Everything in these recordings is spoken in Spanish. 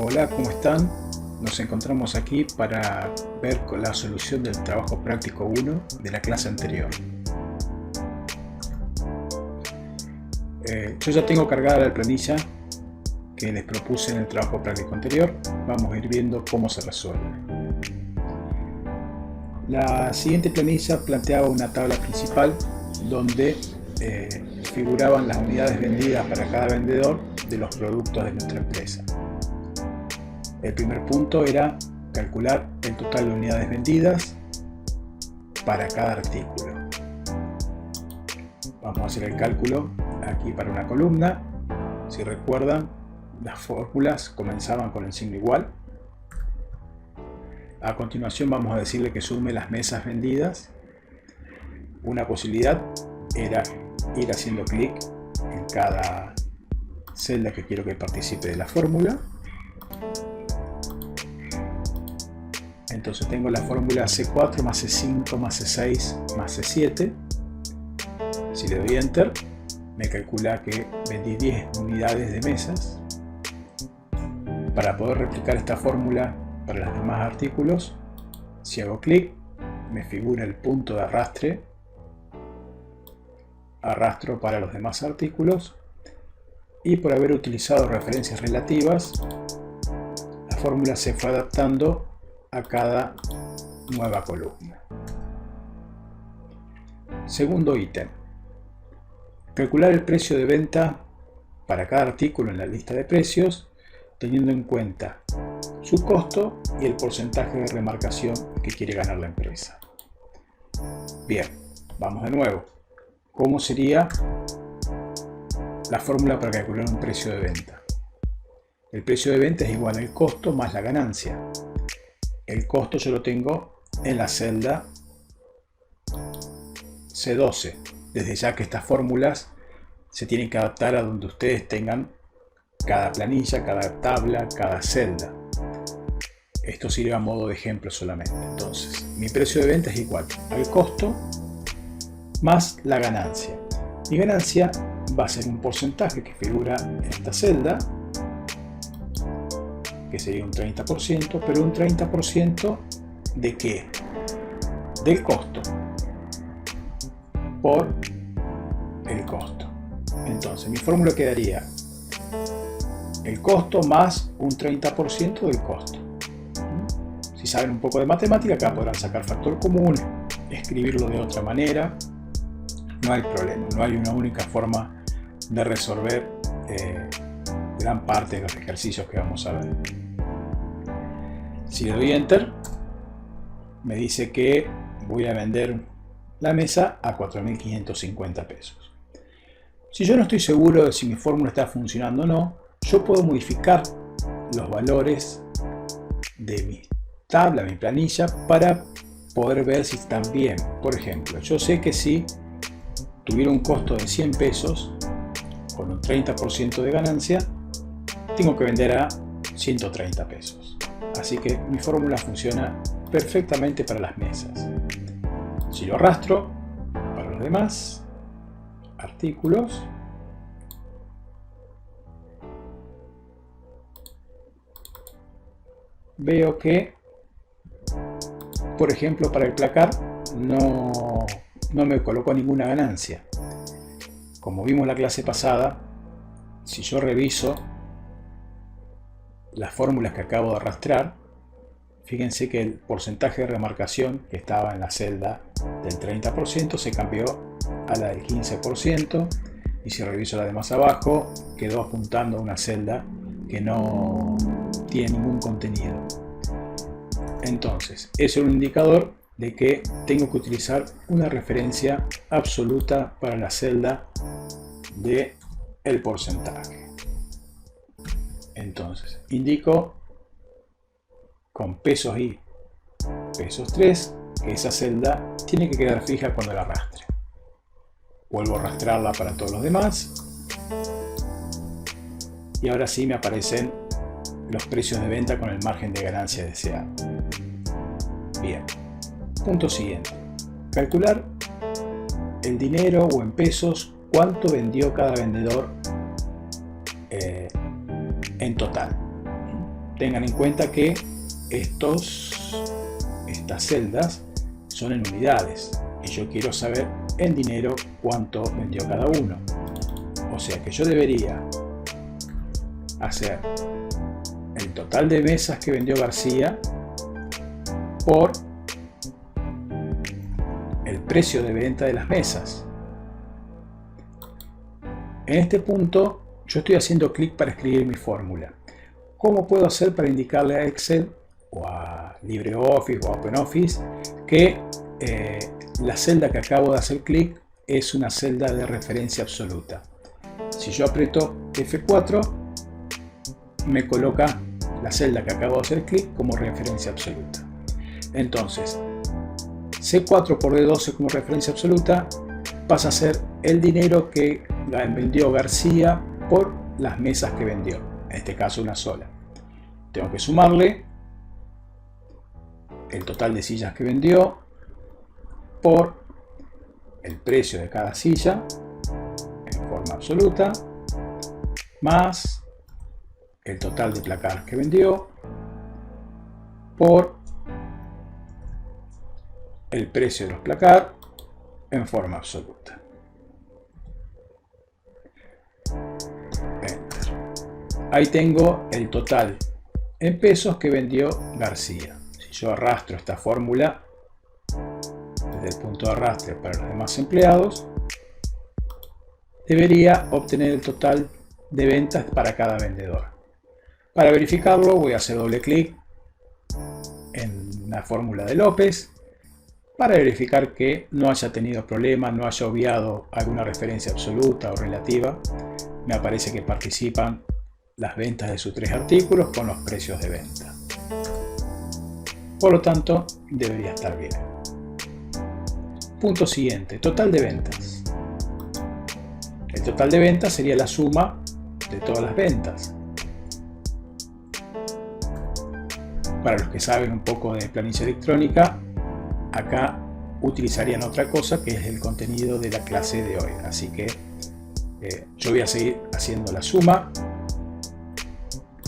Hola, ¿cómo están? Nos encontramos aquí para ver la solución del trabajo práctico 1 de la clase anterior. Yo ya tengo cargada la planilla que les propuse en el trabajo práctico anterior. Vamos a ir viendo cómo se resuelve. La siguiente planilla planteaba una tabla principal donde figuraban las unidades vendidas para cada vendedor de los productos de nuestra empresa. El primer punto era calcular el total de unidades vendidas para cada artículo. Vamos a hacer el cálculo aquí para una columna. Si recuerdan, las fórmulas comenzaban con el signo igual. A continuación vamos a decirle que sume las mesas vendidas. Una posibilidad era ir haciendo clic en cada celda que quiero que participe de la fórmula. Entonces tengo la fórmula C4 más C5 más C6 más C7. Si le doy Enter, me calcula que vendí 10 unidades de mesas. Para poder replicar esta fórmula para los demás artículos, si hago clic, me figura el punto de arrastre. Arrastro para los demás artículos y por haber utilizado referencias relativas, la fórmula se fue adaptando a cada nueva columna. Segundo ítem. Calcular el precio de venta para cada artículo en la lista de precios, teniendo en cuenta su costo y el porcentaje de remarcación que quiere ganar la empresa. Bien, vamos de nuevo. ¿Cómo sería la fórmula para calcular un precio de venta? El precio de venta es igual al costo más la ganancia. El costo yo lo tengo en la celda C12. Desde ya que estas fórmulas se tienen que adaptar a donde ustedes tengan cada planilla, cada tabla, cada celda. Esto sirve a modo de ejemplo solamente. Entonces, mi precio de venta es igual al costo más la ganancia. Mi ganancia va a ser un porcentaje que figura en esta celda, que sería un 30%, pero un 30% ¿de qué? Del costo por el costo. Entonces mi fórmula quedaría el costo más un 30% del costo. Si saben un poco de matemática, acá podrán sacar factor común, escribirlo de otra manera. No hay problema, no hay una única forma de resolver gran parte de los ejercicios que vamos a ver. Si le doy Enter, me dice que voy a vender la mesa a 4.550 pesos. Si yo no estoy seguro de si mi fórmula está funcionando o no, yo puedo modificar los valores de mi tabla, mi planilla, para poder ver si están bien. Por ejemplo, yo sé que si tuviera un costo de 100 pesos con un 30% de ganancia, tengo que vender a 130 pesos. Así que mi fórmula funciona perfectamente para las mesas. Si lo arrastro para los demás artículos, veo que, por ejemplo, para el placar no me colocó ninguna ganancia. Como vimos la clase pasada, si yo reviso las fórmulas que acabo de arrastrar, fíjense que el porcentaje de remarcación que estaba en la celda del 30% se cambió a la del 15%, y si reviso la de más abajo quedó apuntando a una celda que no tiene ningún contenido. Entonces, eso es un indicador de que tengo que utilizar una referencia absoluta para la celda de el porcentaje. Entonces, indico con pesos y pesos 3 que esa celda tiene que quedar fija cuando la arrastre. Vuelvo a arrastrarla para todos los demás y ahora sí me aparecen los precios de venta con el margen de ganancia deseado. Bien, punto siguiente. Calcular el dinero o en pesos cuánto vendió cada vendedor en total. tengan en cuenta que estas celdas son en unidades y yo quiero saber en dinero cuánto vendió cada uno. O sea que yo debería hacer el total de mesas que vendió García por el precio de venta de las mesas. En este punto yo estoy haciendo clic para escribir mi fórmula. ¿Cómo puedo hacer para indicarle a Excel o a LibreOffice o a OpenOffice que la celda que acabo de hacer clic es una celda de referencia absoluta? Si yo aprieto F4, me coloca la celda que acabo de hacer clic como referencia absoluta. Entonces, C4 por D12 como referencia absoluta pasa a ser el dinero que vendió García por las mesas que vendió, en este caso una sola. Tengo que sumarle el total de sillas que vendió por el precio de cada silla en forma absoluta, más el total de placar que vendió por el precio de los placar en forma absoluta. Enter. Ahí tengo el total en pesos que vendió García. Si yo arrastro esta fórmula desde el punto de arrastre para los demás empleados, debería obtener el total de ventas para cada vendedor. Para verificarlo voy a hacer doble clic en la fórmula de López para verificar que no haya tenido problemas, no haya obviado alguna referencia absoluta o relativa. Me aparece que participan las ventas de sus 3 artículos con los precios de venta. Por lo tanto, debería estar bien. Punto siguiente, total de ventas. El total de ventas sería la suma de todas las ventas. Para los que saben un poco de planilla electrónica, acá utilizarían otra cosa que es el contenido de la clase de hoy. Así que yo voy a seguir haciendo la suma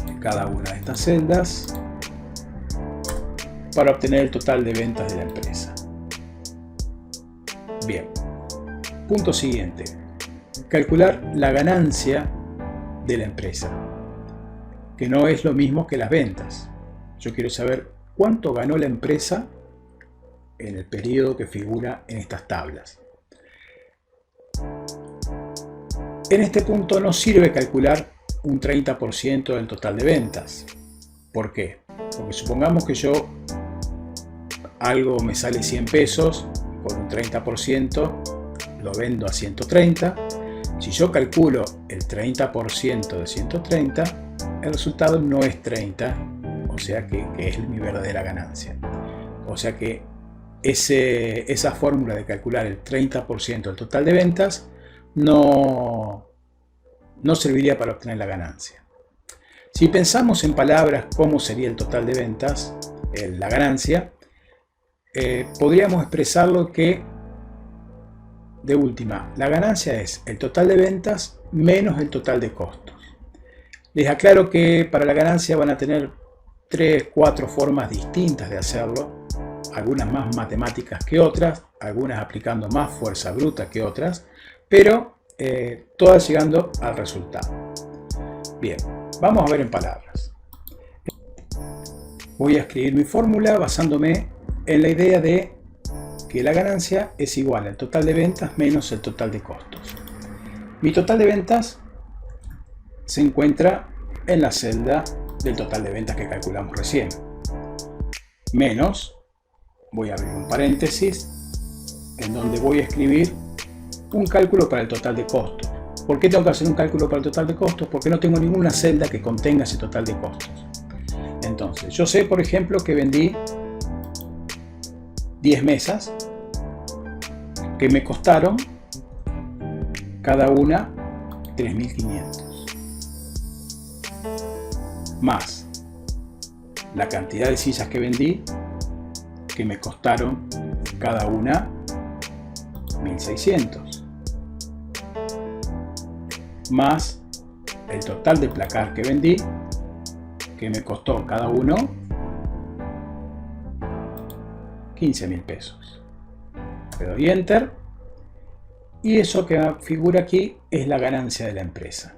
de cada una de estas celdas para obtener el total de ventas de la empresa. Bien, punto siguiente, calcular la ganancia de la empresa, que no es lo mismo que las ventas. Yo quiero saber cuánto ganó la empresa en el periodo que figura en estas tablas. En este punto no sirve calcular un 30% del total de ventas. ¿Por qué? Porque supongamos que algo me sale 100 pesos, por un 30% lo vendo a 130. Si yo calculo el 30% de 130, el resultado no es 30, o sea que es mi verdadera ganancia. O sea que esa fórmula de calcular el 30% del total de ventas no serviría para obtener la ganancia. Si pensamos en palabras cómo sería el total de ventas, la ganancia, podríamos expresarlo que, de última, la ganancia es el total de ventas menos el total de costos. Les aclaro que para la ganancia van a tener 3, 4 formas distintas de hacerlo, algunas más matemáticas que otras, algunas aplicando más fuerza bruta que otras, pero todas llegando al resultado. Bien, vamos a ver en palabras. Voy a escribir mi fórmula basándome en la idea de que la ganancia es igual al total de ventas menos el total de costos. Mi total de ventas se encuentra en la celda del total de ventas que calculamos recién. Menos, voy a abrir un paréntesis, en donde voy a escribir un cálculo para el total de costos. ¿Por qué tengo que hacer un cálculo para el total de costos? Porque no tengo ninguna celda que contenga ese total de costos. Entonces, yo sé, por ejemplo, que vendí 10 mesas que me costaron cada una 3.500. Más la cantidad de sillas que vendí, que me costaron cada una 1.600. Más el total de placar que vendí, que me costó cada uno 15.000 pesos. Le doy Enter y eso que figura aquí es la ganancia de la empresa.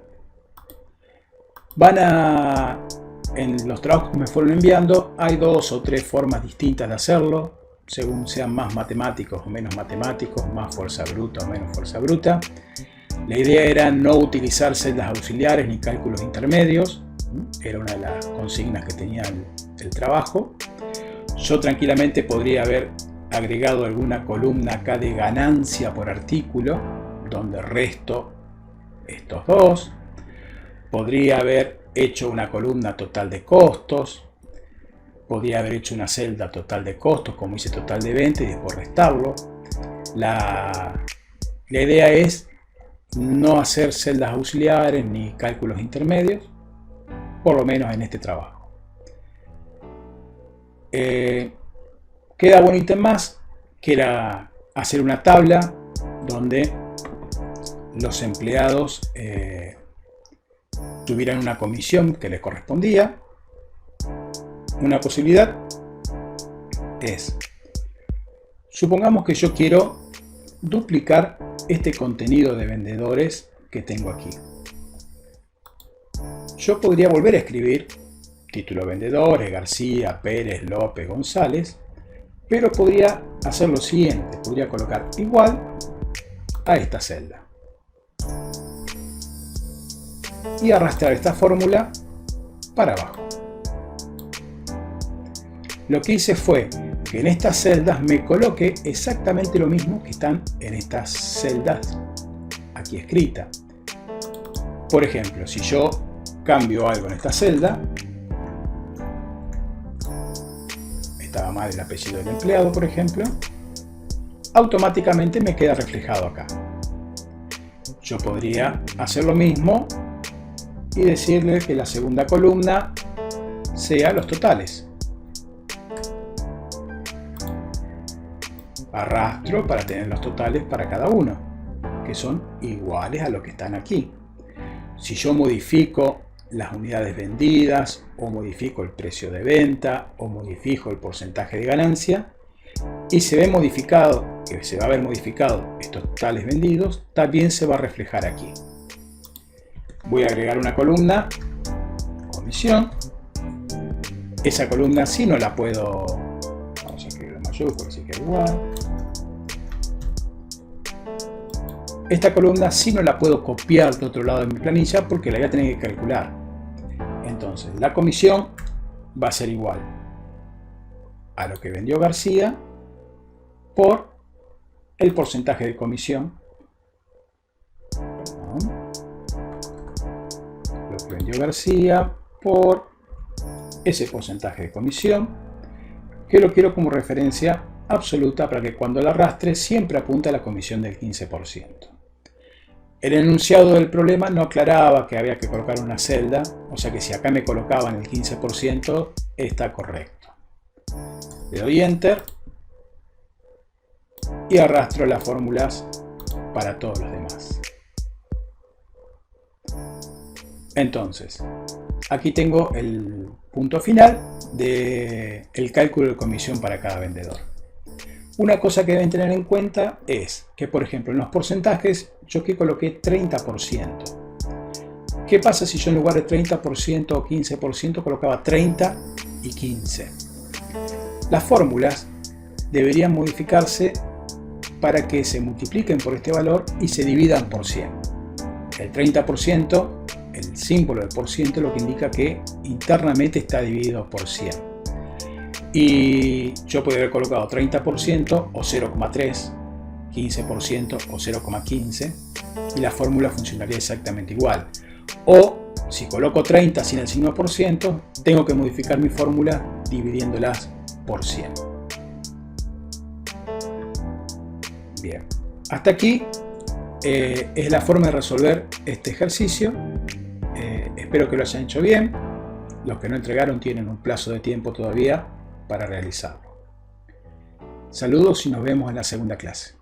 En los trabajos que me fueron enviando hay 2 o 3 formas distintas de hacerlo, según sean más matemáticos o menos matemáticos, más fuerza bruta o menos fuerza bruta. La idea era no utilizar celdas auxiliares ni cálculos intermedios, era una de las consignas que tenía el trabajo. Yo tranquilamente podría haber agregado alguna columna acá de ganancia por artículo, donde resto estos dos. Podría haber hecho una columna total de costos. Podría haber hecho una celda total de costos, como hice total de venta, y después restarlo. La idea es no hacer celdas auxiliares ni cálculos intermedios, por lo menos en este trabajo. Queda un ítem más, que era hacer una tabla donde los empleados tuvieran una comisión que les correspondía. Una posibilidad es, supongamos que yo quiero duplicar este contenido de vendedores que tengo aquí. Yo podría volver a escribir título vendedores, García, Pérez, López, González, pero podría hacer lo siguiente, podría colocar igual a esta celda y arrastrar esta fórmula para abajo. Lo que hice fue que en estas celdas me coloque exactamente lo mismo que están en estas celdas aquí escritas. Por ejemplo, si yo cambio algo en esta celda, estaba mal el apellido del empleado, por ejemplo, automáticamente me queda reflejado acá. Yo podría hacer lo mismo y decirle que la segunda columna sea los totales. Arrastro para tener los totales para cada uno, que son iguales a lo que están aquí. Si yo modifico las unidades vendidas, o modifico el precio de venta, o modifico el porcentaje de ganancia, y se ve modificado, que se va a ver modificado estos totales vendidos, también se va a reflejar aquí. Voy a agregar una columna, comisión. Esa columna sí no la puedo, vamos a escribir en mayúscula, así que igual. Esta columna sí no la puedo copiar de otro lado de mi planilla porque la voy a tener que calcular. Entonces, la comisión va a ser igual a lo que vendió García por el porcentaje de comisión. Lo que vendió García por ese porcentaje de comisión, que lo quiero como referencia absoluta para que cuando la arrastre siempre apunte a la comisión del 15%. El enunciado del problema no aclaraba que había que colocar una celda, o sea que si acá me colocaban el 15% está correcto. Le doy Enter y arrastro las fórmulas para todos los demás. Entonces, aquí tengo el punto final del cálculo de comisión para cada vendedor. Una cosa que deben tener en cuenta es que, por ejemplo, en los porcentajes yo aquí coloqué 30%. ¿Qué pasa si yo en lugar de 30% o 15% colocaba 30 y 15? Las fórmulas deberían modificarse para que se multipliquen por este valor y se dividan por 100. El 30%, el símbolo del por ciento, lo que indica que internamente está dividido por 100. Y yo podría haber colocado 30% o 0,3, 15% o 0,15 y la fórmula funcionaría exactamente igual. O si coloco 30 sin el signo por ciento, tengo que modificar mi fórmula dividiéndolas por 100. Bien, hasta aquí es la forma de resolver este ejercicio. Espero que lo hayan hecho bien. Los que no entregaron tienen un plazo de tiempo todavía para realizarlo. Saludos y nos vemos en la segunda clase.